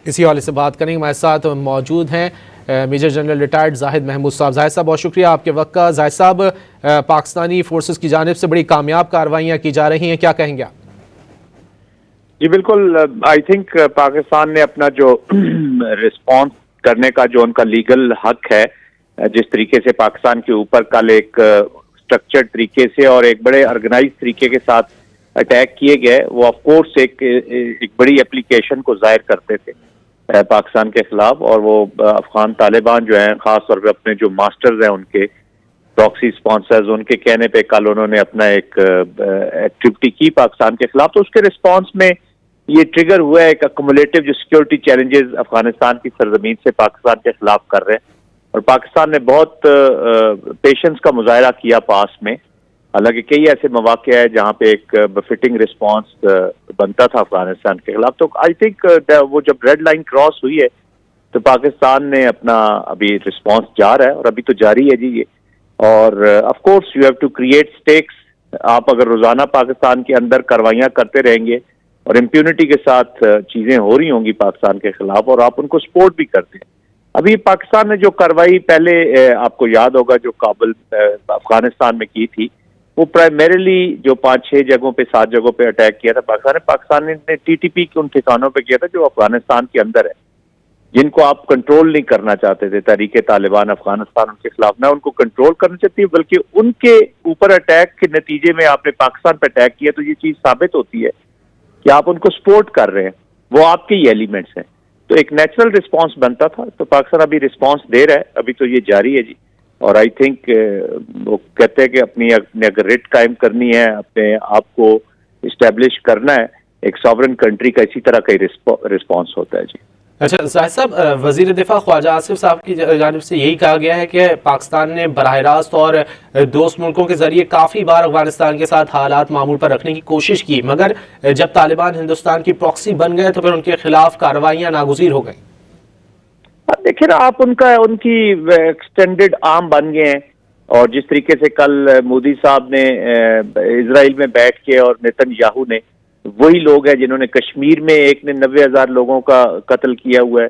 اسی حوالے سے بات کریں گے. ہمارے ساتھ موجود ہیں major general retired Zahid Mahmood صاحب. زاہد صاحب بہت شکریہ آپ کے وقت کا. زاہد صاحب پاکستانی فورسز کی جانب سے بڑی کامیاب کارروائیاں کی جا رہی ہیں, کیا کہیں گے آپ؟ جی بالکل, آئی تھنک پاکستان نے اپنا جو رسپانس کرنے کا جو ان کا لیگل حق ہے, جس طریقے سے پاکستان کے اوپر کل ایک اسٹرکچرڈ طریقے سے اور ایک بڑے آرگنائز طریقے کے ساتھ اٹیک کیے گئے, وہ آف کورس ایک بڑی اپلیکیشن کو ظاہر کرتے تھے پاکستان کے خلاف. اور وہ افغان طالبان جو ہیں, خاص طور پہ اپنے جو ماسٹرز ہیں ان کے پراکسی اسپانسرز, ان کے کہنے پہ کل انہوں نے اپنا ایک ایکٹیویٹی کی پاکستان کے خلاف. تو اس کے رسپانس میں یہ ٹریگر ہوا ہے ایک اکومولیٹو جو سیکیورٹی چیلنجز افغانستان کی سرزمین سے پاکستان کے خلاف کر رہے ہیں, اور پاکستان نے بہت پیشنس کا مظاہرہ کیا پاس میں. حالانکہ کئی ایسے مواقع ہیں جہاں پہ ایک بفٹنگ رسپانس بنتا تھا افغانستان کے خلاف. تو آئی تھنک وہ جب ریڈ لائن کراس ہوئی ہے تو پاکستان نے اپنا ابھی رسپانس جا رہا ہے, اور ابھی تو جاری ہے جی یہ. اور of course you have to create stacks. آپ اگر روزانہ پاکستان کے اندر کاروائیاں کرتے رہیں گے اور امپیونٹی کے ساتھ چیزیں ہو رہی ہوں گی پاکستان کے خلاف, اور آپ ان کو سپورٹ بھی کرتے ہیں. ابھی پاکستان نے جو کارروائی پہلے آپ کو یاد ہوگا جو کابل افغانستان میں کی تھی, وہ پرائمریلی جو 5-6 جگہوں پہ 7 جگہوں پہ اٹیک کیا تھا پاکستان نے ٹی ٹی پی کے ان ٹھکانوں پہ کیا تھا جو افغانستان کے اندر ہے, جن کو آپ کنٹرول نہیں کرنا چاہتے تھے. تحریک طالبان افغانستان ان کے خلاف نہ ان کو کنٹرول کرنا چاہتی ہے, بلکہ ان کے اوپر اٹیک کے نتیجے میں آپ نے پاکستان پہ اٹیک کیا. تو یہ چیز ثابت ہوتی ہے کہ آپ ان کو سپورٹ کر رہے ہیں, وہ آپ کے ہی ایلیمنٹس ہیں. تو ایک نیچرل رسپانس بنتا تھا. تو پاکستان ابھی رسپانس دے رہا ہے, ابھی تو یہ جاری ہے جی. اور آئی تھنک وہ کہتے ہیں کہ اپنی اگر ریٹ قائم کرنی ہے, اپنے آپ کو اسٹیبلش کرنا ہے, ایک ساورن کنٹری کا اسی طرح کا ہی رسپانس ہوتا ہے جی. اچھا زاہد صاحب, وزیر دفاع خواجہ آصف صاحب کی جانب سے یہی کہا گیا ہے کہ پاکستان نے براہ راست اور دوست ملکوں کے ذریعے کافی بار افغانستان کے ساتھ حالات معمول پر رکھنے کی کوشش کی, مگر جب طالبان ہندوستان کی پراکسی بن گئے تو پھر ان کے خلاف کارروائیاں ناگزیر ہو گئیں. دیکھیں آپ ان کی ایکسٹینڈڈ آرم بن گئے ہیں. اور جس طریقے سے کل مودی صاحب نے اسرائیل میں بیٹھ کے, اور نیتن یاہو نے, وہی لوگ ہیں جنہوں نے کشمیر میں, ایک نے 90,000 لوگوں کا قتل کیا ہوا ہے,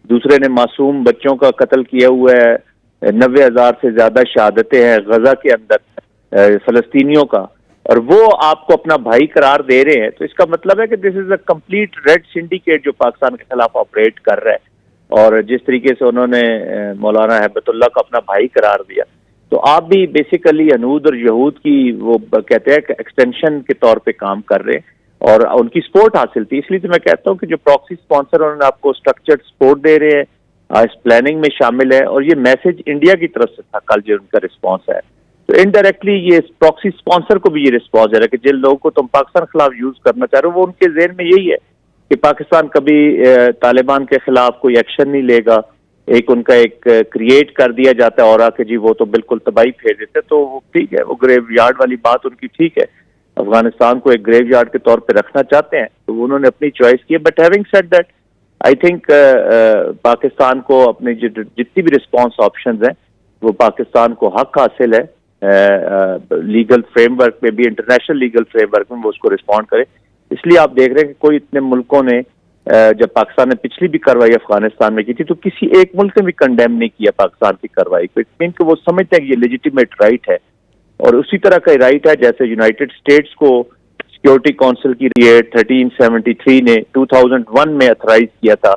دوسرے نے معصوم بچوں کا قتل کیا ہوا ہے, 90,000 سے زیادہ شہادتیں ہیں غزہ کے اندر فلسطینیوں کا, اور وہ آپ کو اپنا بھائی قرار دے رہے ہیں. تو اس کا مطلب ہے کہ دس از اے کمپلیٹ ریڈ سنڈیکیٹ جو پاکستان کے خلاف آپریٹ کر رہا ہے. اور جس طریقے سے انہوں نے مولانا ہیبت اللہ کو اپنا بھائی قرار دیا, تو آپ بھی بیسیکلی ہنود اور یہود کی وہ کہتے ہیں کہ ایکسٹینشن کے طور پہ کام کر رہے ہیں, اور ان کی سپورٹ حاصل تھی. اس لیے تو میں کہتا ہوں کہ جو پراکسی اسپانسر انہوں نے آپ کو اسٹرکچرڈ سپورٹ دے رہے ہیں, اس پلاننگ میں شامل ہے, اور یہ میسج انڈیا کی طرف سے تھا کل جو ان کا رسپانس ہے. تو انڈائریکٹلی یہ پراکسی اسپانسر کو بھی یہ رسپانس ہے کہ جن لوگوں کو تم پاکستان کے خلاف یوز کرنا چاہ رہے ہو, وہ ان کے ذہن میں یہی ہے کہ پاکستان کبھی طالبان کے خلاف کوئی ایکشن نہیں لے گا. ایک ان کا ایک کریٹ کر دیا جاتا ہے اور کہ جی وہ تو بالکل تباہی پھیر دیتے. تو وہ ٹھیک ہے, وہ گریو یارڈ والی بات ان کی ٹھیک ہے, افغانستان کو ایک گریو یارڈ کے طور پہ رکھنا چاہتے ہیں, تو انہوں نے اپنی چوائس کی. But having said that, I think Pakistan کو اپنے جتنی بھی رسپانس آپشنز ہیں وہ پاکستان کو حق حاصل ہے لیگل فریم ورک میں بھی, انٹرنیشنل لیگل فریم ورک میں وہ اس کو رسپونڈ کرے. اس لیے آپ دیکھ رہے ہیں کہ کوئی اتنے ملکوں نے جب پاکستان نے پچھلی بھی کارروائی افغانستان میں کی تھی تو کسی ایک ملک نے بھی کنڈیم نہیں کیا پاکستان کی کارروائی کو. اٹ مین کہ وہ سمجھتے ہیں کہ یہ لیجیٹیمیٹ رائٹ ہے, اور اسی طرح کا رائٹ ہے جیسے یونائٹڈ اسٹیٹس کو سیکورٹی کونسل کی 1373 نے 2001 میں اتھرائز کیا تھا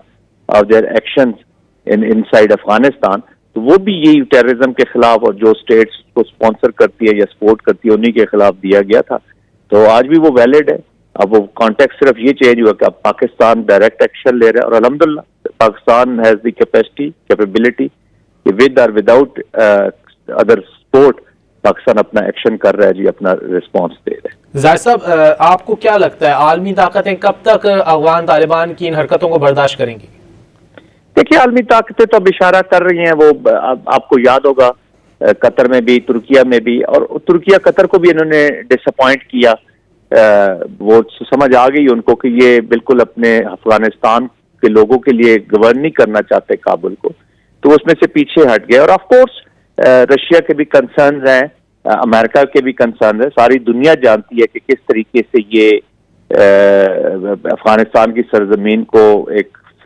of their actions inside Afghanistan. تو وہ بھی یہی ٹیررزم کے خلاف, اور جو اسٹیٹس کو اسپانسر کرتی ہے یا سپورٹ کرتی ہے انہی کے خلاف دیا گیا تھا. تو آج بھی وہ ویلڈ ہے. اب وہ کانٹیکٹ صرف یہ چینج ہوا کہ اب پاکستان ڈائریکٹ ایکشن لے رہا ہے, اور الحمدللہ پاکستان ہیز دی کیپیبلٹی کہ ود اور وداؤٹ ادر سپورٹ پاکستان اپنا ایکشن کر رہا ہے جی, اپنا رسپانس دے رہا ہے. زاہد صاحب, آپ کو کیا لگتا ہے عالمی طاقتیں کب تک افغان طالبان کی ان حرکتوں کو برداشت کریں گی؟ دیکھیے عالمی طاقتیں تو اب اشارہ کر رہی ہیں. وہ آپ کو یاد ہوگا قطر میں بھی, ترکیہ میں بھی, اور ترکیہ قطر کو بھی انہوں نے ڈس اپوائنٹ کیا. وہ سمجھ آ گئی ان کو کہ یہ بالکل اپنے افغانستان کے لوگوں کے لیے گورن نہیں کرنا چاہتے کابل کو, تو اس میں سے پیچھے ہٹ گئے. اور آف کورس رشیا کے بھی کنسرنز ہیں, امریکہ کے بھی کنسرنز ہیں. ساری دنیا جانتی ہے کہ کس طریقے سے یہ افغانستان کی سرزمین کو ایک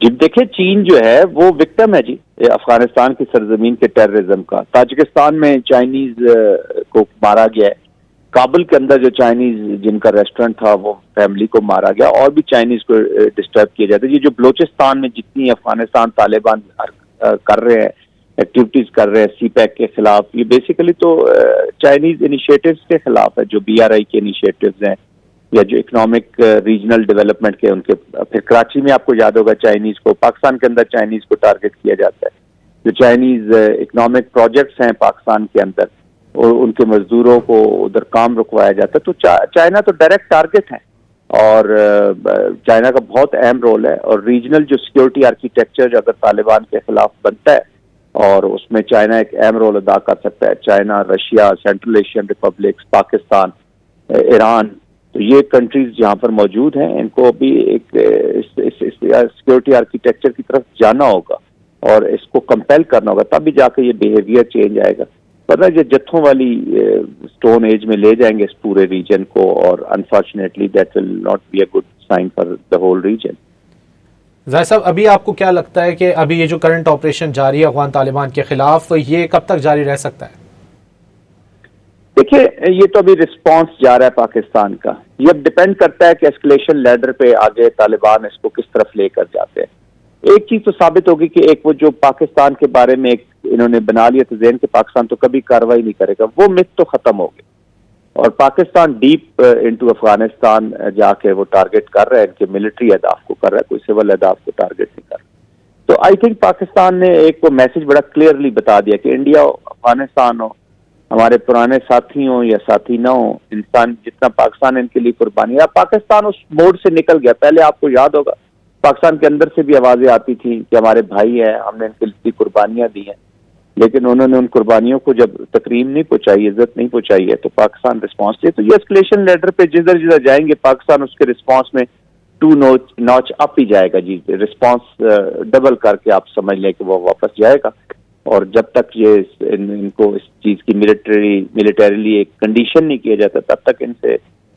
جی دیکھیں چین جو ہے وہ وکٹم ہے جی افغانستان کی سرزمین کے ٹیررزم کا. تاجکستان میں چائنیز کو مارا گیا ہے. کابل کے اندر جو چائنیز جن کا ریسٹورنٹ تھا وہ فیملی کو مارا گیا, اور بھی چائنیز کو ڈسٹرب کیا جاتا ہے. یہ جو بلوچستان میں جتنی افغانستان طالبان کر رہے ہیں ایکٹیویٹیز کر رہے ہیں سی پیک کے خلاف, یہ بیسیکلی تو چائنیز انیشیٹوز کے خلاف ہے جو BRI کے انیشیٹوز ہیں یا جو اکنامک ریجنل ڈیولپمنٹ کے ان کے. پھر کراچی میں آپ کو یاد ہوگا چائنیز کو, پاکستان کے اندر چائنیز کو ٹارگٹ کیا جاتا ہے. جو چائنیز اکنامک پروجیکٹس ہیں پاکستان کے اندر اور ان کے مزدوروں کو ادھر کام رکوایا جاتا ہے, تو چائنا تو ڈائریکٹ ٹارگٹ ہے. اور چائنا کا بہت اہم رول ہے. اور ریجنل جو سیکورٹی آرکیٹیکچر اگر طالبان کے خلاف بنتا ہے اور اس میں چائنا ایک اہم رول ادا کر سکتا ہے. China, Russia, central Asian republics, Pakistan, Iran, تو یہ کنٹریز جہاں پر موجود ہیں ان کو بھی ایک سیکورٹی آرکیٹیکچر کی طرف جانا ہوگا اور اس کو کمپیل کرنا ہوگا, تب بھی جا کے یہ بیہیویئر چینج آئے گا. ورنہ یہ جتھوں والی اسٹون ایج میں لے جائیں گے اس پورے ریجن کو, اور unfortunately that will not be a good sign for the whole region. Zahir sahib ابھی آپ کو کیا لگتا ہے کہ ابھی یہ جو کرنٹ آپریشن جاری ہے افغان طالبان کے خلاف یہ کب تک جاری رہ سکتا ہے؟ دیکھیے یہ تو ابھی رسپانس جا رہا ہے پاکستان کا, یہ اب ڈپینڈ کرتا ہے کہ اسکلیشن لیڈر پہ آگے طالبان اس کو کس طرف لے کر جاتے ہیں. ایک چیز تو ثابت ہوگی کہ ایک وہ جو پاکستان کے بارے میں ایک انہوں نے بنا لیا تھا ذہن کہ پاکستان تو کبھی کارروائی نہیں کرے گا, وہ مت تو ختم ہو گئی. اور پاکستان ڈیپ انٹو افغانستان جا کے وہ ٹارگٹ کر رہا ہے, ان کے ملٹری اہداف کو کر رہا ہے, کوئی سول اہداف کو ٹارگٹ نہیں کر رہا. تو آئی تھنک پاکستان نے ایک وہ میسج بڑا کلیئرلی بتا دیا کہ انڈیا ہو, افغانستان ہو, ہمارے پرانے ساتھی ہوں یا ساتھی نہ ہوں, انسان جتنا پاکستان ان کے لیے قربانی ہے. پاکستان اس موڈ سے نکل گیا. پہلے آپ کو یاد ہوگا پاکستان کے اندر سے بھی آوازیں آتی تھیں کہ ہمارے بھائی ہیں, ہم نے ان کے لیے قربانیاں دی ہیں, لیکن انہوں نے ان قربانیوں کو جب تکریم نہیں پہنچائی, عزت نہیں پہنچائی ہے, تو پاکستان رسپانس دے. تو یہ اسکلیشن لیڈر پہ جدھر جدھر جائیں گے پاکستان اس کے رسپانس میں 2 نوچ اپ ہی جائے گا جی. رسپانس ڈبل کر کے آپ سمجھ لیں کہ وہ واپس جائے گا. اور جب تک یہ ان کو اس چیز کی ملیٹریلی ایک کنڈیشن نہیں کیا جاتا تب تک ان سے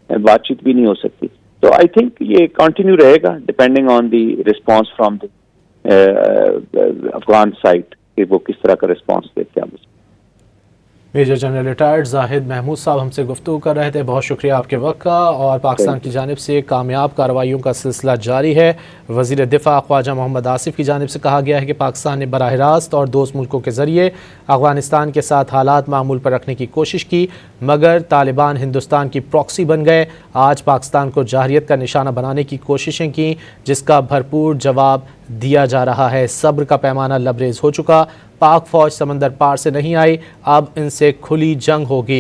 بات چیت بھی نہیں ہو سکتی. تو آئی تھنک یہ کنٹینیو رہے گا depending on the response from the Afghan side کہ وہ کس طرح کا رسپانس دیتے ہیں. Major general retired Zahid Mahmood صاحب ہم سے گفتگو کر رہے تھے. بہت شکریہ آپ کے وقت کا. اور پاکستان کی جانب سے کامیاب کارروائیوں کا سلسلہ جاری ہے. وزیر دفاع خواجہ محمد آصف کی جانب سے کہا گیا ہے کہ پاکستان نے براہ راست اور دوست ملکوں کے ذریعے افغانستان کے ساتھ حالات معمول پر رکھنے کی کوشش کی, مگر طالبان ہندوستان کی پراکسی بن گئے. آج پاکستان کو جارحیت کا نشانہ بنانے کی کوششیں کیں جس کا بھرپور جواب دیا جا رہا ہے. صبر کا پیمانہ لبریز ہو چکا. پاک فوج سمندر پار سے نہیں آئی, اب ان سے کھلی جنگ ہوگی.